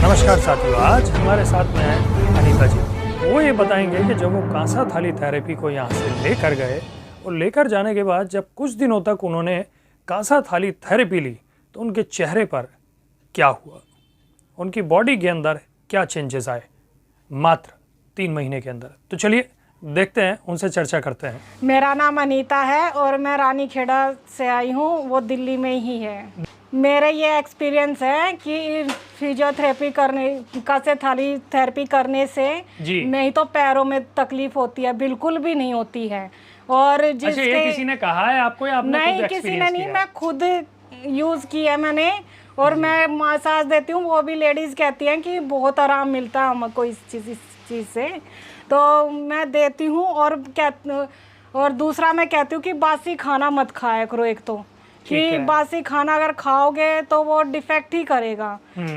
नमस्कार साथियों, आज हमारे साथ में है अनीता जी। वो ये बताएंगे कि जब वो कांसा थाली थेरेपी को यहाँ से लेकर गए और लेकर जाने के बाद जब कुछ दिनों तक उन्होंने कांसा थाली थेरेपी ली तो उनके चेहरे पर क्या हुआ, उनकी बॉडी के अंदर क्या चेंजेस आए मात्र 3 महीने के अंदर। तो चलिए देखते हैं, उनसे चर्चा करते हैं। मेरा नाम अनीता है और मैं रानीखेड़ा से आई हूँ, वो दिल्ली में ही है। मेरा ये एक्सपीरियंस है कि फिजियोथेरेपी करने कांसे थाली थेरेपी करने से नहीं तो पैरों में तकलीफ होती है, बिल्कुल भी नहीं होती है। और जिसके ये किसी ने कहा है आपको या आपने नहीं, किसी ने नहीं, मैं खुद यूज़ किया मैंने। और मैं मसाज देती हूँ, वो भी लेडीज़ कहती हैं कि बहुत आराम मिलता है हमको इस चीज़ से, तो मैं देती हूँ। और दूसरा मैं कहती हूँ कि बासी खाना मत खाया करो। एक तो कि बासी खाना अगर खाओगे तो वो डिफेक्ट ही करेगा।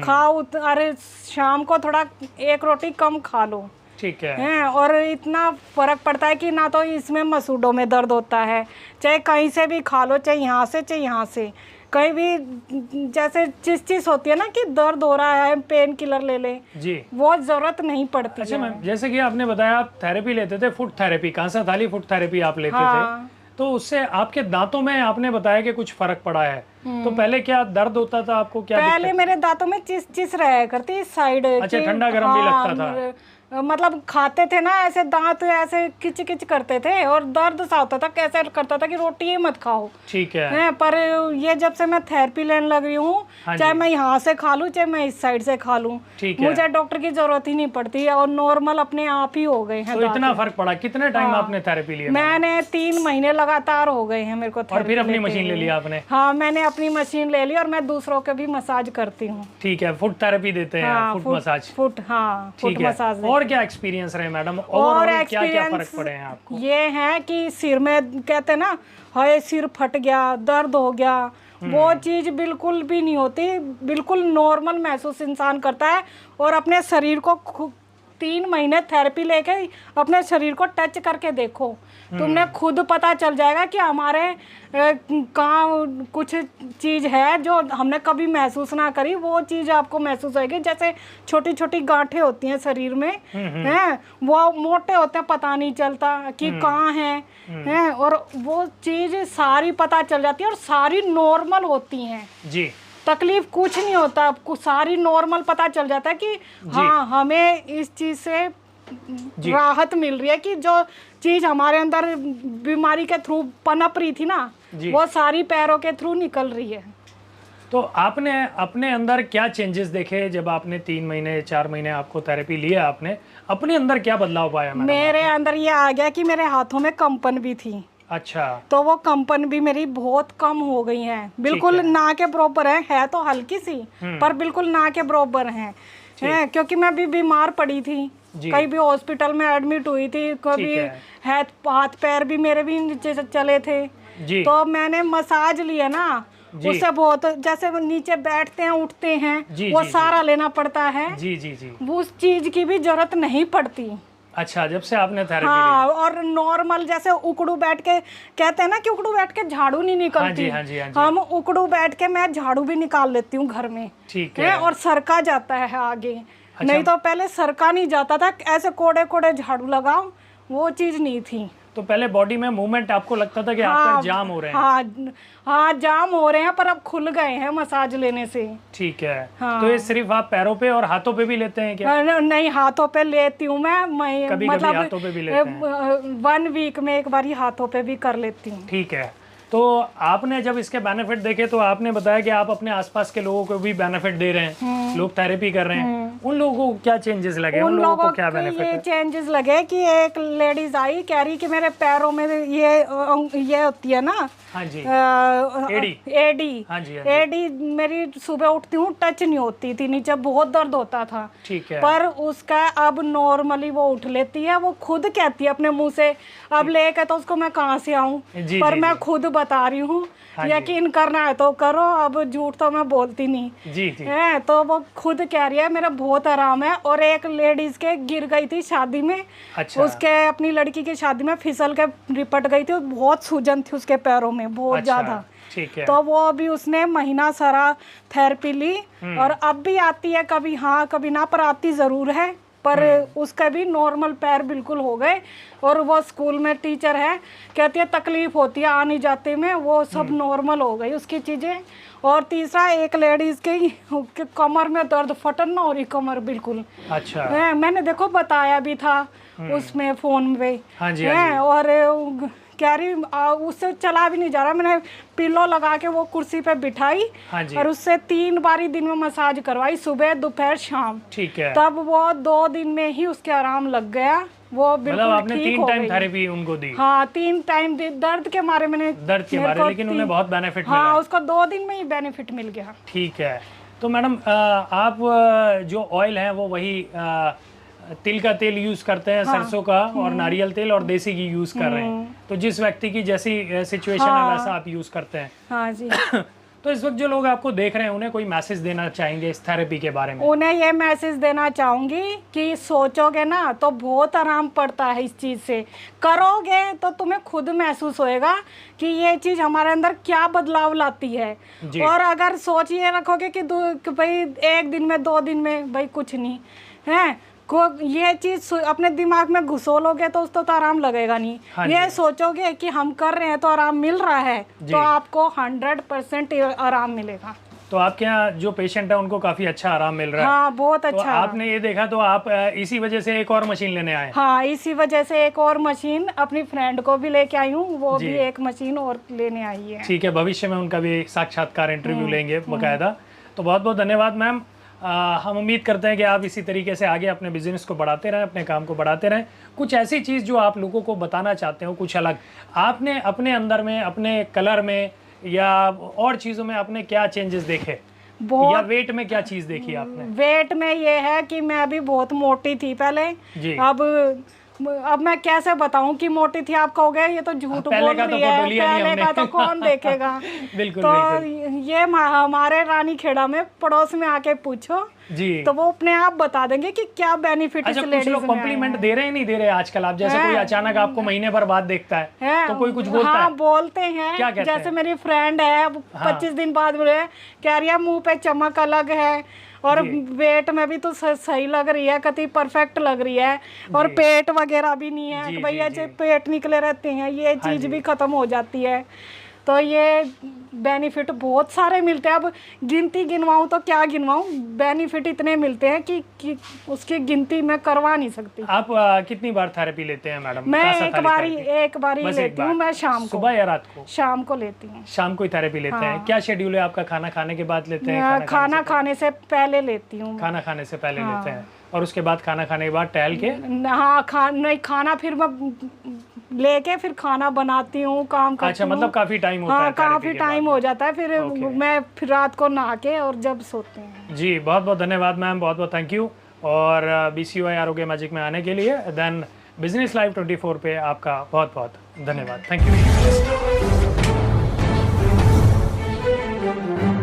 खाओ, अरे शाम को थोड़ा 1 रोटी कम खा लो, ठीक है। और इतना फर्क पड़ता है कि ना तो इसमें मसूड़ों में दर्द होता है, चाहे कहीं से भी खा लो, चाहे यहाँ से चाहे यहाँ से, कहीं भी जैसे चीज होती है ना कि दर्द हो रहा है, पेन किलर ले ले जी, वो जरूरत नहीं पड़ती। अच्छा मैम, जैसे कि आपने बताया आप थेरेपी लेते थे, फुट थेरेपी, कांसा थाली फुट थेरेपी आप लेते थे, तो उससे आपके दांतों में आपने बताया कि कुछ फर्क पड़ा है। तो पहले क्या दर्द होता था आपको? क्या पहले मेरे दांतों में चिस रहा करती साइड। अच्छा, ठंडा गर्म भी लगता था? मतलब खाते थे ना ऐसे, दांत ऐसे किच किच करते थे और दर्द सा होता था, कैसे करता था कि रोटी ही मत खाओ, ठीक है। पर ये जब से मैं थेरेपी लेने लग रही हूँ, चाहे मैं यहाँ से खा लूँ चाहे मैं इस साइड से खा लूँ, मुझे डॉक्टर की जरूरत ही नहीं पड़ती है और नॉर्मल अपने आप ही हो गए हैं। तो इतना फर्क पड़ा? कितने टाइम आपने थेरेपी लिया? मैंने 3 महीने लगातार हो गए हैं मेरे को। और फिर अपनी मशीन ले लिया आपने? हाँ, मैंने अपनी मशीन ले ली और मैं दूसरों के भी मसाज करती हूँ। ठीक है, फुट थेरेपी देते हैं, फुट मसाज। Foot massage. और क्या एक्सपीरियंस रहे मैडम? और क्या फर्क पड़े हैं आपको? ये है कि सिर में कहते हैं ना, हाय सिर फट गया, दर्द हो गया, वो चीज बिल्कुल भी नहीं होती, बिल्कुल नॉर्मल महसूस इंसान करता है। और अपने शरीर को 3 महीने थेरेपी लेके अपने शरीर को टच करके देखो, तुमने खुद पता चल जाएगा कि हमारे कहाँ कुछ चीज़ है जो हमने कभी महसूस ना करी, वो चीज़ आपको महसूस होगी। जैसे छोटी छोटी गांठें होती हैं शरीर में, हैं, वो मोटे होते हैं, पता नहीं चलता कि कहाँ हैं, और वो चीज़ सारी पता चल जाती है और सारी नॉर्मल होती हैं जी। तकलीफ कुछ नहीं होता, आपको सारी नॉर्मल पता चल जाता है कि हाँ हमें इस चीज़ से राहत मिल रही है, कि जो चीज़ हमारे अंदर बीमारी के थ्रू पनप रही थी ना, वो सारी पैरों के थ्रू निकल रही है। तो आपने अपने अंदर क्या चेंजेस देखे जब आपने 3 महीने 4 महीने आपको थेरेपी लिया? आपने अपने अंदर क्या बदलाव पाया? मेरे अंदर ये आ गया कि मेरे हाथों में कंपन भी थी। अच्छा, तो वो कंपन भी मेरी बहुत कम हो गई है, बिल्कुल ना के बराबर है तो हल्की सी, पर बिल्कुल ना के बराबर है, क्योंकि मैं भी बीमार पड़ी थी, कहीं भी हॉस्पिटल में एडमिट हुई थी, कभी हाथ पैर भी मेरे भी नीचे चले थे, तो मैंने मसाज लिया ना, उससे बहुत, जैसे नीचे बैठते हैं उठते हैं वो सारा लेना पड़ता है, उस चीज की भी जरूरत नहीं पड़ती। अच्छा, जब से आपने थेरेपी हाँ, और नॉर्मल जैसे उकड़ू बैठ के कहते हैं ना कि उकड़ू बैठ के झाड़ू नहीं निकलती, हाँ जी, हम उकड़ू बैठ के मैं झाड़ू भी निकाल लेती हूँ घर में, ठीक है, और सरका जाता है आगे। अच्छा। नहीं तो पहले सरका नहीं जाता था, ऐसे कोड़े कोड़े झाड़ू लगाओ, वो चीज नहीं थी। तो पहले बॉडी में मूवमेंट आपको लगता था कि आप जाम हो रहे हैं? हाँ, जाम हो रहे हैं, पर अब खुल गए हैं मसाज लेने से। ठीक है। तो ये सिर्फ आप पैरों पे और हाथों पे भी लेते हैं क्या? नहीं, हाथों पे लेती हूँ मैं कभी मतलब कभी हाथों पे भी लेते हैं। 1 वीक में एक बार हाथों पे भी कर लेती हूँ। ठीक है। तो आपने जब इसके बेनिफिट देखे तो आपने बताया कि आप अपने आसपास के लोगों को भी बेनिफिट दे रहे हैं, लोग थेरेपी कर रहे हैं, उन लोगों को क्या चेंजेस लगे? उन लोगों को क्या बेनिफिट है? ये चेंजेस लगे कि एक लेडीज आई, कह रही कि मेरे पैरों में ये होती है ना, हाँ जी, एडी, हाँ जी, एडी मेरी सुबह उठती हूँ टच नहीं होती थी, नीचे बहुत दर्द होता था, ठीक है, पर उसका अब नॉर्मली वो उठ लेती है, वो खुद कहती है अपने मुंह से। अब लेके तो उसको मैं कहाँ से आऊँ, पर मैं खुद बता रही हूँ, यकीन करना है तो करो, अब झूठ तो मैं बोलती नहीं है। तो वो खुद कह रही है मेरा बहुत बहुत आराम है। और एक लेडीज के गिर गई थी शादी में, अच्छा। उसके अपनी लड़की की शादी में फिसल के रिपट गई थी, बहुत सूजन थी उसके पैरों में बहुत अच्छा, ज्यादा। ठीक है। तो वो अभी उसने महीना सारा थेरेपी ली और अब भी आती है, कभी हाँ कभी ना, पर आती जरूर है। पर उसका भी नॉर्मल पैर बिल्कुल हो गए। और वो स्कूल में टीचर है, कहती है तकलीफ होती है आने जाते में, वो सब नॉर्मल हो गई उसकी चीज़ें। और तीसरा एक लेडीज के कमर में दर्द, फटन ना हो रही कमर बिल्कुल। अच्छा। मैंने देखो बताया भी था उसमें फोन पे। हाँ जी, है और कह रही उससे चला भी नहीं जा रहा। मैंने पिलो लगा के वो कुर्सी पे बिठाई हाँ जी। और उससे 3 बारी दिन में मसाज करवाई, सुबह दोपहर शाम। ठीक है। तब वो 2 दिन में ही उसके आराम लग गया, वो बिल्कुल मतलब आपने ठीक 3 हो टाइम गई। थेरेपी उनको दी? हाँ 3 टाइम दर्द के मारे मैंने, दर्द के बारे, लेकिन उन्हें बहुत बेनिफिट मिला। हाँ उसको 2 दिन में ही बेनिफिट मिल गया। ठीक है। तो मैडम आप जो ऑयल है वो वही तिल का तेल यूज करते हैं, सरसों का, और नारियल तेल और देसी घी यूज कर रहे हैं। तो जिस व्यक्ति की जैसी सिचुएशन है वैसा आप यूज करते हैं। हाँ जी। तो इस वक्त जो लोग आपको देख रहे हैं उन्हें कोई मैसेज देना चाहेंगे इस थेरेपी के बारे में? उन्हें ये मैसेज देना चाहूंगी कि सोचोगे ना तो बहुत आराम पड़ता है इस चीज़ से, करोगे तो तुम्हें खुद महसूस होएगा कि ये चीज़ हमारे अंदर क्या बदलाव लाती है। और अगर सोच ये रखोगे कि भाई 1 दिन में 2 दिन में भाई कुछ नहीं है, को ये चीज़ अपने दिमाग में घुसोलोगे तो उसको तो आराम लगेगा नहीं। हाँ ये सोचोगे कि हम कर रहे हैं तो आराम मिल रहा है, तो आपको 100% आराम मिलेगा। तो आपके यहाँ जो पेशेंट है उनको काफी अच्छा आराम मिल रहा है? हाँ बहुत अच्छा। तो आपने ये देखा तो आप इसी वजह से एक और मशीन लेने आए? हाँ इसी वजह से एक और मशीन अपनी फ्रेंड को भी लेके आई हूँ, वो भी एक मशीन और लेने आई है। ठीक है, भविष्य में उनका भी साक्षात्कार इंटरव्यू लेंगे बकायदा। तो बहुत बहुत धन्यवाद मैम। हम उम्मीद करते हैं कि आप इसी तरीके से आगे अपने बिजनेस को बढ़ाते रहें, अपने काम को बढ़ाते रहें। कुछ ऐसी चीज़ जो आप लोगों को बताना चाहते हो, कुछ अलग आपने अपने अंदर में, अपने कलर में या और चीज़ों में आपने क्या चेंजेस देखे, या वेट में क्या चीज़ देखी आपने? वेट में ये है कि मैं अभी बहुत मोटी थी पहले जी। अब मैं कैसे बताऊं कि मोटी थी, आप कहोगे ये तो झूठ बोल रही है, पहले का तो कौन देखेगा। बिल्कुल तो बिल्कुल। ये हमारे रानी खेड़ा में पड़ोस में आके पूछो जी, तो वो अपने आप बता देंगे कि क्या बेनिफिट। अच्छा, कुछ लोग कॉम्प्लीमेंट दे रहे हैं, नहीं दे रहे आजकल? आप जैसे कोई अचानक आपको महीने भर बाद देखता है तो कोई कुछ बोलता है? हाँ बोलते हैं। क्या कहते जैसे मेरी फ्रेंड है 25 दिन बाद बोले, कह रही है मुंह पे चमक अलग है और वेट में भी तो सही लग रही है, कति परफेक्ट लग रही है, और पेट वगैरह भी नहीं है कि भैया जो पेट निकले रहते हैं ये चीज भी खत्म हो जाती है। तो ये बेनिफिट बहुत सारे मिलते हैं, अब गिनती गिनवाऊं तो क्या गिनवाऊं, बेनिफिट इतने मिलते हैं कि उसकी गिनती मैं करवा नहीं सकती। आप कितनी बार थेरेपी लेते हैं मैडम? मैं एक बार ही लेती हूँ। मैं शाम को, सुबह या रात को? शाम को लेती हूँ। शाम को ही थेरेपी लेते हैं? क्या शेड्यूल है आपका? खाना खाने के बाद लेते हैं? खाना खाने से पहले लेती हूँ। खाना खाने से पहले लेते हैं, और उसके बाद खाना खाने के बाद टहल के? हाँ नहीं, खाना फिर मैं लेके फिर खाना बनाती हूँ, काम करती हूँ। अच्छा, मतलब काफी टाइम होता है? हाँ काफी टाइम हो जाता है, फिर मैं फिर रात को नहा के और जब सोते हैं। जी बहुत बहुत धन्यवाद मैम, बहुत बहुत थैंक यू। और BCOI आरोग्य मैजिक में आने के लिए, देन बिजनेस लाइव 24 पे आपका बहुत बहुत धन्यवाद। Thank you.